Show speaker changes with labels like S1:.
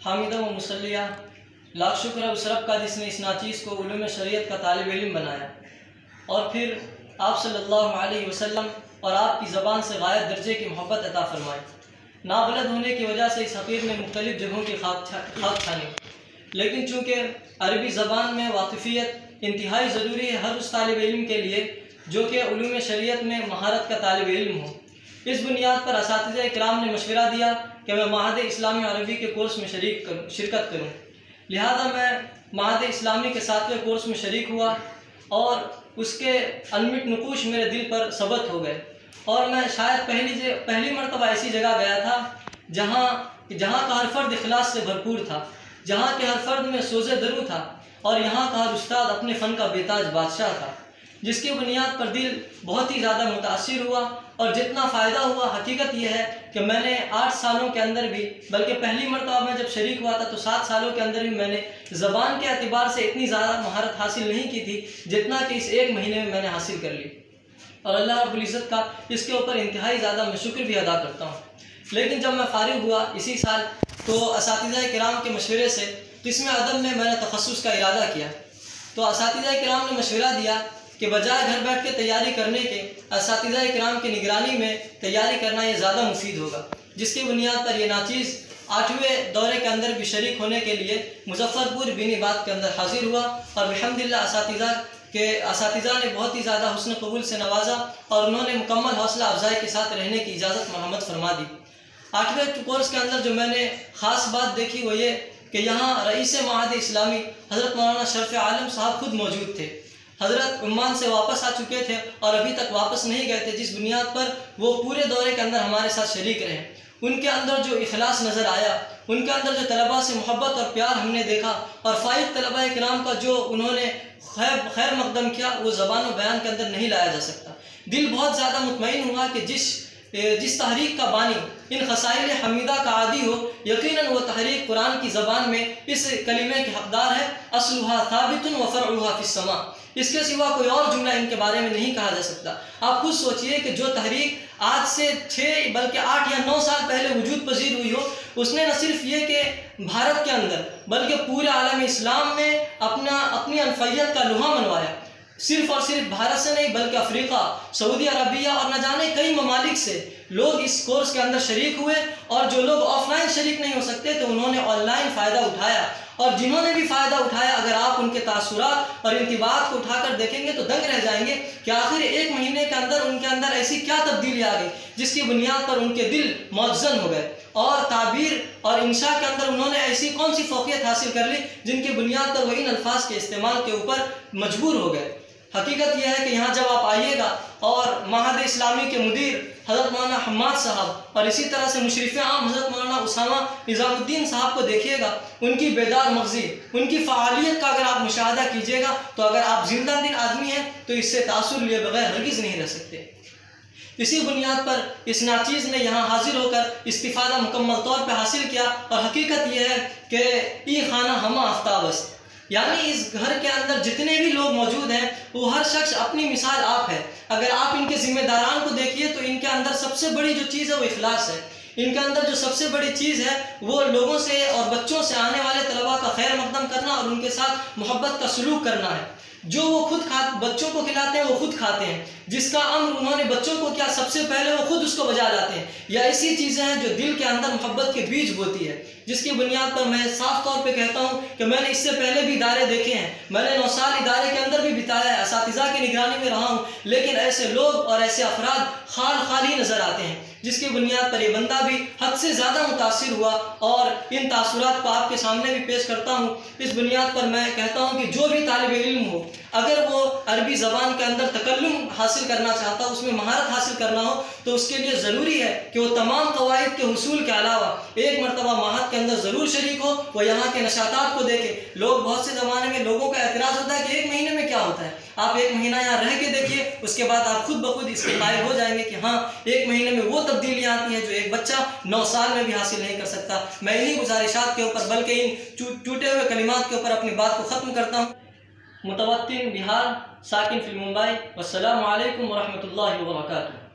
S1: हामिदा व मुसल्लिया, लाख शुक्र है उस रब का जिसने इस नाचीज़ को उलूम शरीयत का तालिब इल्म बनाया और फिर आप सल्लल्लाहु अलैहि वसल्लम और आपकी ज़बान से गायत दर्जे की मोहब्बत अता फरमाई। नाबलद होने की वजह से इस हक़ीर ने मुख्तलिफ़ जगहों की खाक छानी, लेकिन चूँकि अरबी ज़बान में वाक़िफ़ियत इंतहाई ज़रूरी है हर उस तालिब इल्म के लिए जो कि उलूम शरीयत में महारत का तालिब इल्म हो। इस बुनियाद पर असातिज़ा इकराम ने मशवरा दिया कि मैं माहद इस्लामी अरबी के कोर्स में शिरकत करूँ। लिहाजा मैं माहद इस्लामी के 7वें कोर्स में शरीक हुआ और उसके अनमिट नकूश मेरे दिल पर सबत हो गए और मैं शायद पहली मरतबा ऐसी जगह गया था जहाँ का हर फ़र्द इखलास से भरपूर था, जहाँ के हर फ़र्द में सोज़े दरू था और यहाँ का हर उस्ताद अपने फ़न का बेताज बादशाह था, जिसकी बुनियाद पर दिल बहुत ही ज़्यादा मुतासिर हुआ। और जितना फ़ायदा हुआ हकीकत यह है कि मैंने 8 सालों के अंदर भी, बल्कि पहली मरतबा मैं जब शरीक हुआ था तो 7 सालों के अंदर भी मैंने ज़बान के एतबार से इतनी ज़्यादा महारत हासिल नहीं की थी जितना कि इस 1 महीने में मैंने हासिल कर ली। और अल्लाह रब्बुल इज़्ज़त का इसके ऊपर इंतहाई ज़्यादा मैं शुक्र भी अदा करता हूँ। लेकिन जब मैं फ़ारिग हुआ इसी साल तो असातिज़ा किराम के मशवरे से किस्म अदब में मैंने तखस्सुस का इरादा किया। तो असातिज़ा किराम ने मशवरा दिया कि बजाय घर बैठ के तैयारी करने के असातिज़ा किराम की निगरानी में तैयारी करना ये ज़्यादा मुफीद होगा, जिसकी बुनियाद पर यह नाचीज़ 8वें दौरे के अंदर भी शरीक होने के लिए मुज़फ़्फ़रपुर बिनीबाद के अंदर हाजिर हुआ और अल्हम्दुलिल्लाह असातिज़ा ने बहुत ही ज़्यादा हुस्न कबूल से नवाजा और उन्होंने मुकम्मल हौसला अफजाई के साथ रहने की इजाज़त मरहमत फरमा दी। 8वें कोर्स के अंदर जो मैंने ख़ास बात देखी वो ये कि यहाँ रईस माहद इस्लामी हज़रत मौलाना शरफ़ आलम साहब खुद मौजूद थे। हज़रत उम्मान से वापस आ चुके थे और अभी तक वापस नहीं गए थे, जिस बुनियाद पर वो पूरे दौरे के अंदर हमारे साथ शरीक रहे। उनके अंदर जो इखलास नज़र आया, उनके अंदर जो तलबा से मोहब्बत और प्यार हमने देखा और फ़ाइज़ तलबा इकराम का जो उन्होंने खैर मकदम किया वो ज़बान व बयान के अंदर नहीं लाया जा सकता। दिल बहुत ज़्यादा मुतमईन हुआ कि जिस तहरीक का बानी इन खसाइल हमीदा का आदी हो, यकीनन वो तहरीक कुरान की ज़बान में इस कलिमे के हक़दार है, अस्लुहा साबितुन व फ़रउहा फ़िस्समा। इसके सिवा कोई और जुमला इनके बारे में नहीं कहा जा सकता। आप खुद सोचिए कि जो तहरीक आज से 6 बल्कि 8 या 9 साल पहले वजूद पजीर हुई हो, उसने न सिर्फ ये कि भारत के अंदर बल्कि पूरे आलम इस्लाम में अपनी अनफैयत का लुहा मनवाया। सिर्फ और सिर्फ भारत से नहीं बल्कि अफ्रीका, सऊदी अरबिया और न जाने कई ममालिक से लोग इस कोर्स के अंदर शरीक हुए और जो लोग ऑफलाइन शरीक नहीं हो सकते तो उन्होंने ऑनलाइन फ़ायदा उठाया और जिन्होंने भी फ़ायदा उठाया अगर आप उनके तासुरात और इंतिबात को उठाकर देखेंगे तो दंग रह जाएंगे कि आखिर 1 महीने के अंदर उनके अंदर ऐसी क्या तब्दीली आ गई जिसकी बुनियाद पर उनके दिल मौज़न हो गए और ताबीर और इंशा के अंदर उन्होंने ऐसी कौन सी फ़ौक़ियत हासिल कर ली जिनकी बुनियाद पर वही अल्फाज के इस्तेमाल के ऊपर मजबूर हो गए। हकीकत यह है कि यहाँ जब आप आइएगा और माहद इस्लामी के मुदीर हज़रत मौलाना हम्माद साहब और इसी तरह से मुशरिफ़ आम हज़रत मौलाना उसामा निज़ामुद्दीन साहब को देखिएगा, उनकी बेदार मग़ज़ी, उनकी फ़आलियत का अगर आप मुशाहदा कीजिएगा तो अगर आप ज़िंदा दिल आदमी हैं तो इससे तासुर लिए बगैर हरगिज़ नहीं रह सकते। इसी बुनियाद पर इस नाचीज़ ने यहाँ हाजिर होकर इस्तिफ़ादा मुकम्मल तौर पर हासिल किया और हकीकत यह है कि ई खाना हमा आफ्ताबस्त, यानी इस घर के अंदर जितने भी लोग मौजूद हैं वो हर शख्स अपनी मिसाल आप है। अगर आप इनके ज़िम्मेदारान को देखिए तो इनके अंदर सबसे बड़ी जो चीज़ है वो इखलास है। इनके अंदर जो सबसे बड़ी चीज़ है वो लोगों से और बच्चों से, आने वाले तलबा का खैर मकदम करना और उनके साथ मोहब्बत का सलूक करना है। जो वो खुद बच्चों को खिलाते हैं वो खुद खाते हैं, जिसका अम्र उन्होंने बच्चों को किया सबसे पहले वो खुद उसको बजा लाते हैं। या ऐसी चीज़ें हैं जो दिल के अंदर मोहब्बत के बीज बोती है, जिसकी बुनियाद पर मैं साफ तौर पे कहता हूँ कि मैंने इससे पहले भी इदारे देखे हैं। मैंने 9 साल इदारे के अंदर भी बिताया है, असातिज़ा की निगरानी में रहा हूँ, लेकिन ऐसे लोग और ऐसे अफराद खाली नज़र आते हैं, जिसकी बुनियाद पर ये बंदा भी हद से ज़्यादा मुतासिर हुआ और इन तासुरात को आपके सामने भी पेश करता हूँ। इस बुनियाद पर मैं कहता हूँ कि जो भी तालिब इल्म हो, अगर वो अरबी ज़बान के अंदर तकल्लुम हासिल करना चाहता हो, उसमें महारत हासिल करना हो, तो उसके लिए ज़रूरी है कि वो तमाम कवाइद के हुसूल के अलावा एक मरतबा माहद के अंदर ज़रूर शरीक हो, वो यहाँ के नशातात को देखे। लोग बहुत से ज़माने में लोगों का एतराज़ होता है कि 1 महीने में क्या होता है। आप 1 महीना यहाँ रह के देखिए, उसके बाद आप खुद ब खुद इसके कायल हो जाएंगे कि हाँ 1 महीने में वो तब्दीलियाँ आती हैं जो एक बच्चा 9 साल में भी हासिल नहीं कर सकता। मैं इन्हीं गुजारिशात के ऊपर बल्कि इन टूटे हुए कलिमात के ऊपर अपनी बात को ख़त्म करता हूँ। मुतवत्तिन बिहार, साकिन फिल मुंबई। वस्सलामु अलैकुम व रहमतुल्लाहि व बरकातुहू।